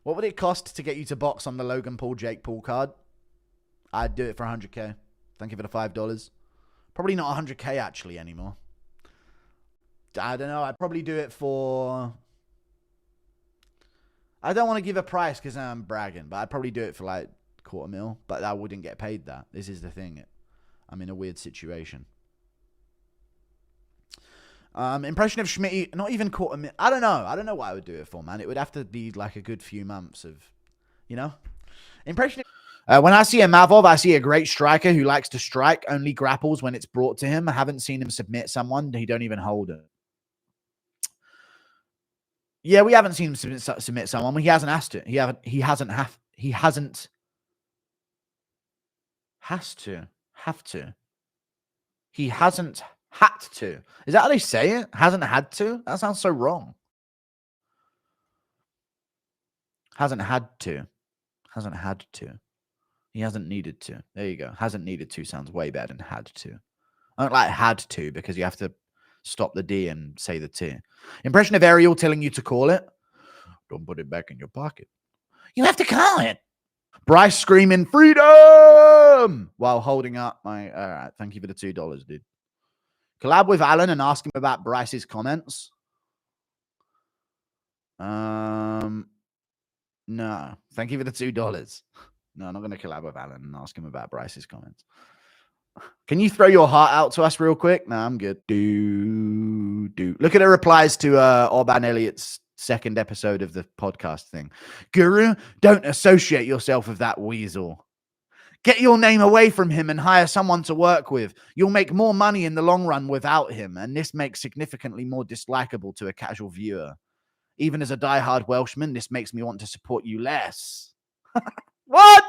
What would it cost to get you to box on the Logan Paul, Jake Paul card? I'd do it for 100K. Thank you for the $5. Probably not 100K actually anymore. I don't know. I'd probably do it for... I don't want to give a price because I'm bragging, but I'd probably do it for like $250,000. But I wouldn't get paid that. This is the thing. I'm in a weird situation. Impression of Schmitty, not even $250,000. I don't know. I don't know what I would do it for, man. It would have to be like a good few months of, you know? Impression of... when I see a Mavov, I see a great striker who likes to strike, only grapples when it's brought to him. I haven't seen him submit someone. He don't even hold it. Yeah, we haven't seen him submit someone. He hasn't asked it. He hasn't have to. He hasn't had to. Is that how they say it? Hasn't had to? That sounds so wrong. Hasn't had to. Hasn't had to. He hasn't needed to. There you go. Hasn't needed to sounds way better than had to. I don't like had to because you have to stop the D and say the T. Impression of Ariel telling you to call it. Don't put it back in your pocket. You have to call it. Bryce screaming freedom while holding up my... All right. Thank you for the $2, dude. Collab with Alan and ask him about Bryce's comments. No. Thank you for the $2. No, I'm not going to collab with Alan and ask him about Bryce's comments. Can you throw your heart out to us real quick? No, I'm good. Look at the replies to Orban Elliott's second episode of the podcast thing. Guru, don't associate yourself with that weasel. Get your name away from him and hire someone to work with. You'll make more money in the long run without him, and this makes significantly more dislikable to a casual viewer. Even as a diehard Welshman, this makes me want to support you less. What?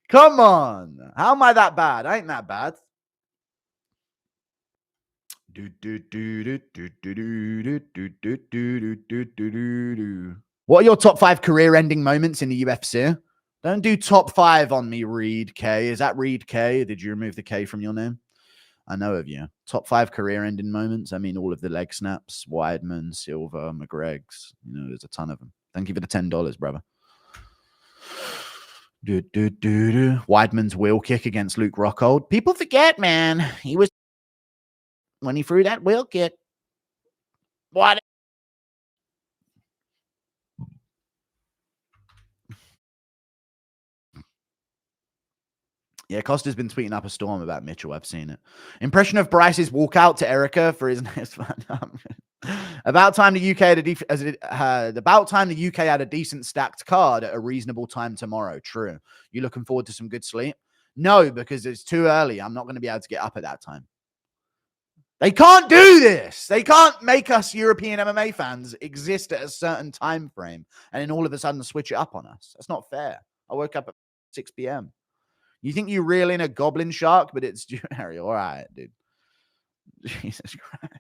Come on. How am I that bad? I ain't that bad. What are your top 5 career-ending moments in the UFC? Don't do top 5 on me, Reed K. Is that Reed K? Did you remove the K from your name? I know of you. Top 5 career-ending moments. I mean, all of the leg snaps, Weidman, Silva, McGreg's. You know, there's a ton of them. Thank you for the $10, brother. Weidman's wheel kick against Luke Rockhold. People forget, man. He was when he threw that wheel kick. What? Yeah, Costa's been tweeting up a storm about Mitchell. I've seen it. Impression of Bryce's walkout to Erica for his next one. About time the UK had a decent stacked card at a reasonable time tomorrow. True. You looking forward to some good sleep? No, because it's too early. I'm not going to be able to get up at that time. They can't do this. They can't make us European MMA fans exist at a certain time frame and then all of a sudden switch it up on us. That's not fair. I woke up at 6 p.m. You think you reel in a goblin shark, but it's Harry. All right, dude. Jesus Christ.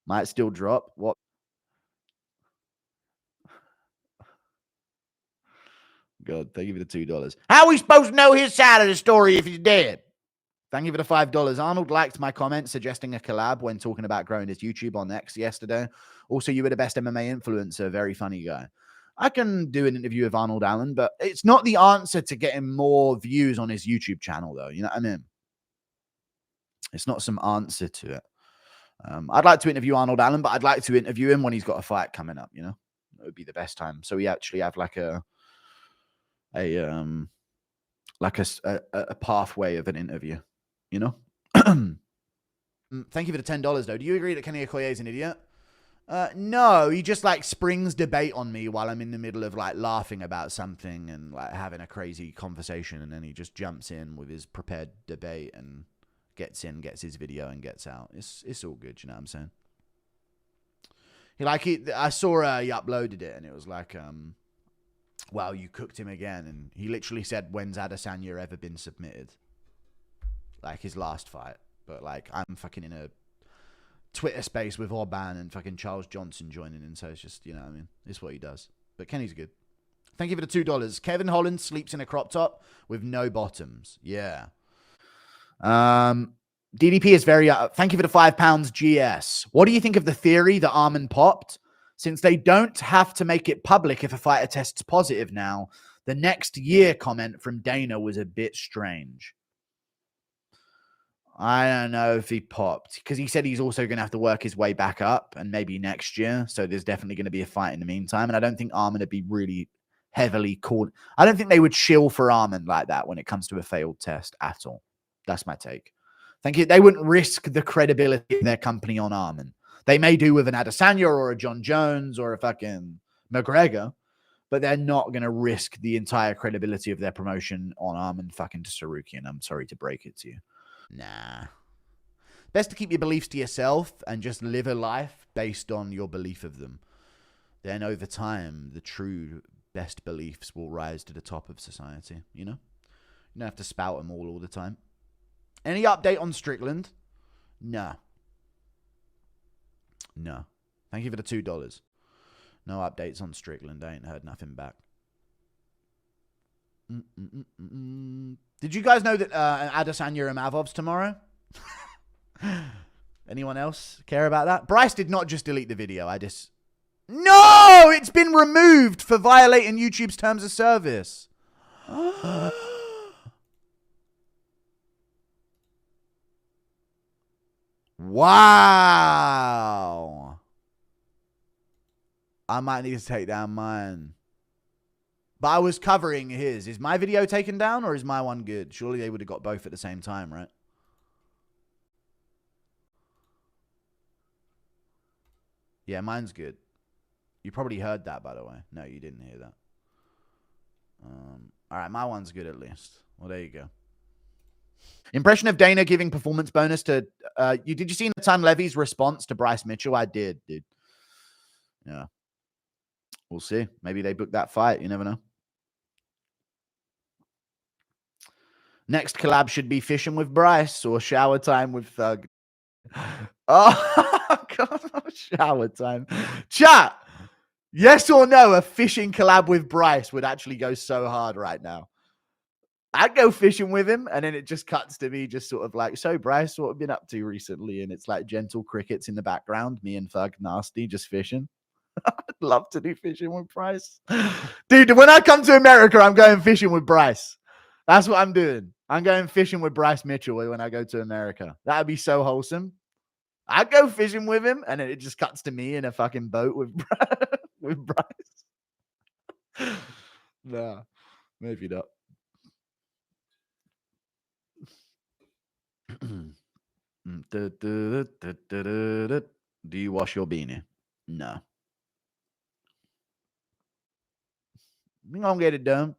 Might still drop. What? God, thank you for the $2. How are we supposed to know his side of the story if he's dead? Thank you for the $5. Arnold liked my comment suggesting a collab when talking about growing his YouTube on X yesterday. Also, you were the best MMA influencer. Very funny guy. I can do an interview with Arnold Allen, but it's not the answer to getting more views on his YouTube channel, though. You know what I mean? It's not some answer to it. I'd like to interview Arnold Allen, but I'd like to interview him when he's got a fight coming up, you know? It would be the best time. So we actually have like a pathway of an interview, you know? Thank you for the $10, though. Do you agree that Kenny Okoye is an idiot? No, he just like springs debate on me while I'm in the middle of like laughing about something and like having a crazy conversation, and then he just jumps in with his prepared debate and gets his video and gets out. It's all good, you know what I'm saying? I saw he uploaded it and it was like, wow, you cooked him again, and he literally said, when's Adesanya ever been submitted? Like his last fight. But like I'm fucking in a Twitter space with Orban and fucking Charles Johnson joining in, so it's just, you know what I mean? It's what he does. But Kenny's good. Thank you for the $2. Kevin Holland sleeps in a crop top with no bottoms. Yeah. DDP is very... thank you for the £5 GS. What do you think of the theory that Arman popped? Since they don't have to make it public if a fighter tests positive now, the next year comment from Dana was a bit strange. I don't know if he popped because he said he's also going to have to work his way back up and maybe next year. So there's definitely going to be a fight in the meantime. And I don't think Armin would be really heavily called. I don't think they would shill for Armin like that when it comes to a failed test at all. That's my take. Thank you. They wouldn't risk the credibility of their company on Armin. They may do with an Adesanya or a John Jones or a fucking McGregor, but they're not going to risk the entire credibility of their promotion on Armin fucking Sarukian. I'm sorry to break it to you. Nah. Best to keep your beliefs to yourself and just live a life based on your belief of them. Then over time, the true best beliefs will rise to the top of society, you know? You don't have to spout them all the time. Any update on Strickland? No. No. Thank you for the $2. No updates on Strickland. I ain't heard nothing back. Did you guys know that Adesanya and Mavov's tomorrow? Anyone else care about that? Bryce did not just delete the video. No! It's been removed for violating YouTube's terms of service. Wow. I might need to take down mine. But I was covering his. Is my video taken down or is my one good? Surely they would have got both at the same time, right? Yeah, mine's good. You probably heard that, by the way. No, you didn't hear that. All right, my one's good at least. Well, there you go. Impression of Dana giving performance bonus to... Did you see Nathan Levy's response to Bryce Mitchell? I did, dude. Yeah. We'll see. Maybe they booked that fight. You never know. Next collab should be fishing with Bryce or shower time with Thug. Oh, God. Shower time. Chat. Yes or no, a fishing collab with Bryce would actually go so hard right now. I'd go fishing with him, and then it just cuts to me just sort of like, so Bryce, what have you been up to recently? And it's like gentle crickets in the background, me and Thug Nasty just fishing. I'd love to do fishing with Bryce. Dude, when I come to America, I'm going fishing with Bryce. That's what I'm doing. I'm going fishing with Bryce Mitchell when I go to America. That would be so wholesome. I'd go fishing with him, and then it just cuts to me in a fucking boat with Bryce. Nah, maybe not. Do you wash your beanie? No. We gonna get it done.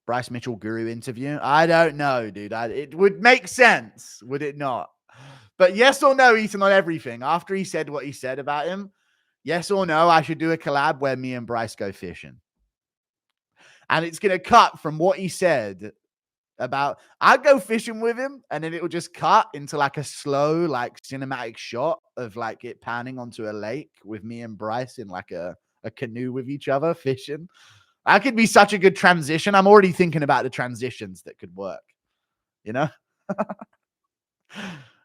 Bryce Mitchell guru interview? I don't know, dude. It would make sense, would it not? But yes or no, Ethan, on everything. After he said what he said about him, yes or no, I should do a collab where me and Bryce go fishing. And it's going to cut from what he said about, I'd go fishing with him, and then it will just cut into like a slow, like cinematic shot of like it panning onto a lake with me and Bryce in like a canoe with each other fishing. That could be such a good transition. I'm already thinking about the transitions that could work, you know?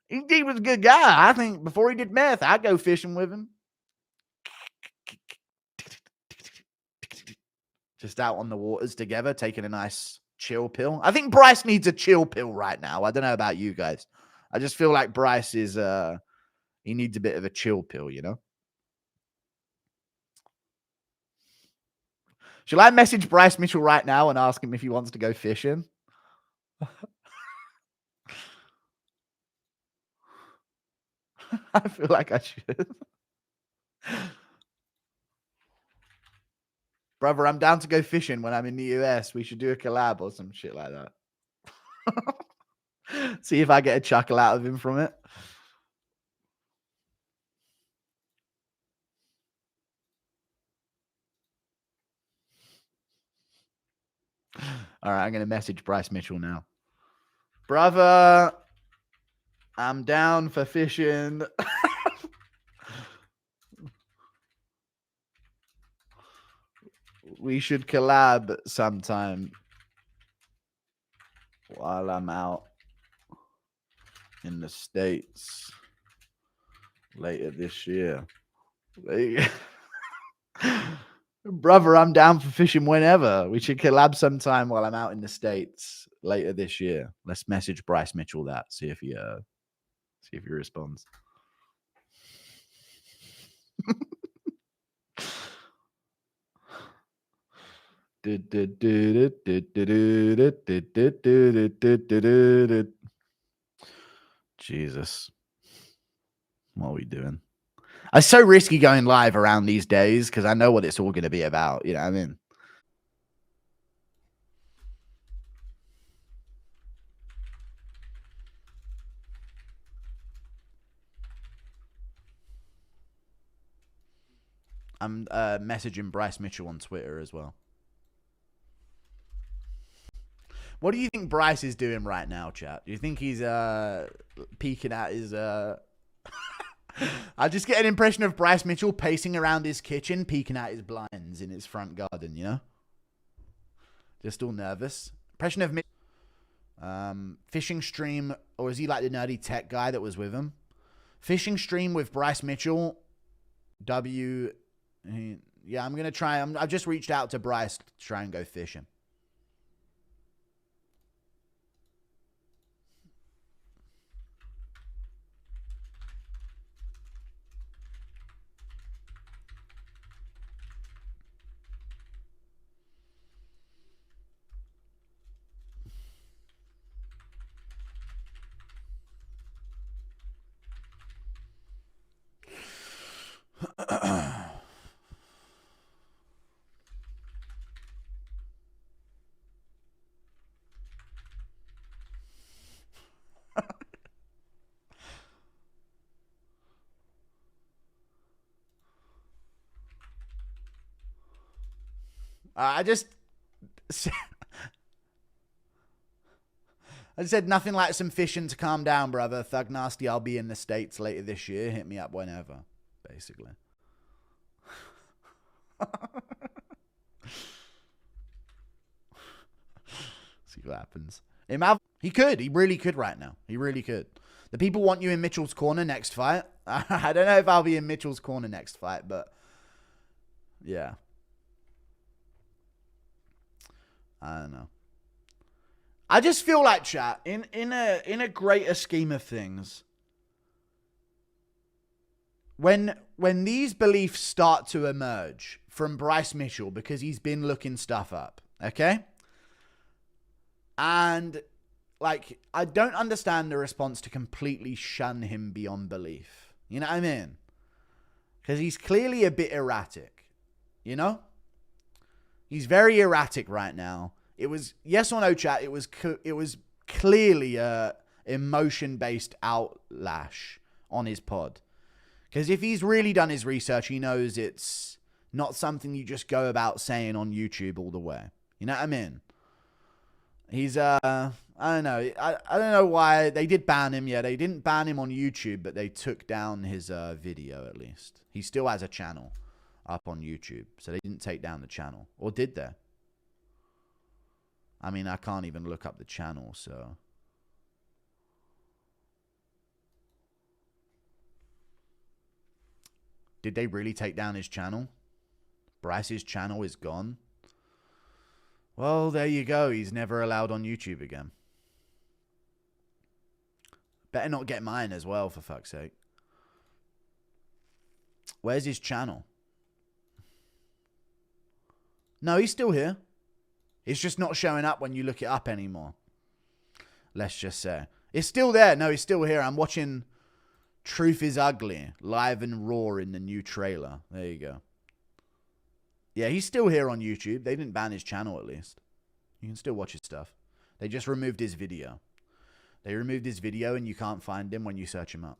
He was a good guy. I think before he did meth, I'd go fishing with him. Just out on the waters together, taking a nice chill pill. I think Bryce needs a chill pill right now. I don't know about you guys. I just feel like Bryce is, he needs a bit of a chill pill, you know? Shall I message Bryce Mitchell right now and ask him if he wants to go fishing? I feel like I should. Brother, I'm down to go fishing when I'm in the US. We should do a collab or some shit like that. See if I get a chuckle out of him from it. All right, I'm going to message Bryce Mitchell now. Brother, I'm down for fishing. We should collab sometime while I'm out in the States later this year. Brother, I'm down for fishing whenever. We should collab sometime while I'm out in the States later this year. Let's message Bryce Mitchell that, see if he responds. Jesus. What are we doing? It's so risky going live around these days because I know what it's all going to be about. You know what I mean? I'm messaging Bryce Mitchell on Twitter as well. What do you think Bryce is doing right now, chat? Do you think he's peeking at his I just get an impression of Bryce Mitchell pacing around his kitchen, peeking at his blinds in his front garden, you know? Just all nervous. Impression of fishing stream, or is he like the nerdy tech guy that was with him? Fishing stream with Bryce Mitchell. Yeah, I'm going to try. I've just reached out to Bryce to try and go fishing. I just said nothing like some fishing to calm down, brother. Thug Nasty, I'll be in the States later this year. Hit me up whenever, basically. See what happens. He could. He really could right now. He really could. The people want you in Mitchell's corner next fight. I don't know if I'll be in Mitchell's corner next fight, but yeah. I don't know. I just feel like, chat, in a greater scheme of things, when these beliefs start to emerge from Bryce Mitchell because he's been looking stuff up, okay? And like, I don't understand the response to completely shun him beyond belief. You know what I mean? Because he's clearly a bit erratic, you know? He's very erratic right now. It was, yes or no, chat, it was clearly a emotion-based outlash on his pod. Because if he's really done his research, he knows it's not something you just go about saying on YouTube all the way. You know what I mean? He's, I don't know. I don't know why. They did ban him. Yeah, they didn't ban him on YouTube, but they took down his video at least. He still has a channel up on YouTube. So they didn't take down the channel. Or did they? I mean, I can't even look up the channel, so. Did they really take down his channel? Bryce's channel is gone? Well, there you go. He's never allowed on YouTube again. Better not get mine as well, for fuck's sake. Where's his channel? No, he's still here. It's just not showing up when you look it up anymore. Let's just say. It's still there. No, he's still here. I'm watching Truth is Ugly live and raw in the new trailer. There you go. Yeah, he's still here on YouTube. They didn't ban his channel, at least. You can still watch his stuff. They just removed his video. They removed his video and you can't find him when you search him up.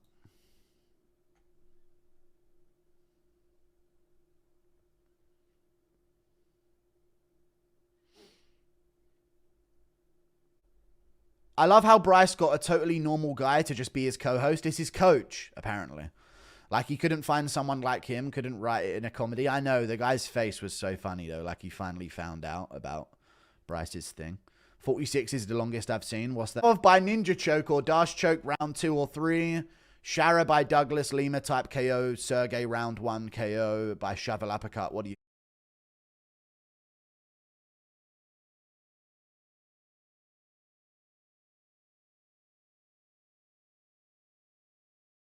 I love how Bryce got a totally normal guy to just be his co-host. It's his coach, apparently. Like, he couldn't find someone like him, couldn't write it in a comedy. I know, the guy's face was so funny, though. Like, he finally found out about Bryce's thing. 46 is the longest I've seen. What's that? By Ninja Choke or Dash Choke round 2 or 3. Shara by Douglas, Lima type KO, Sergey round 1 KO by Shaval uppercut. What do you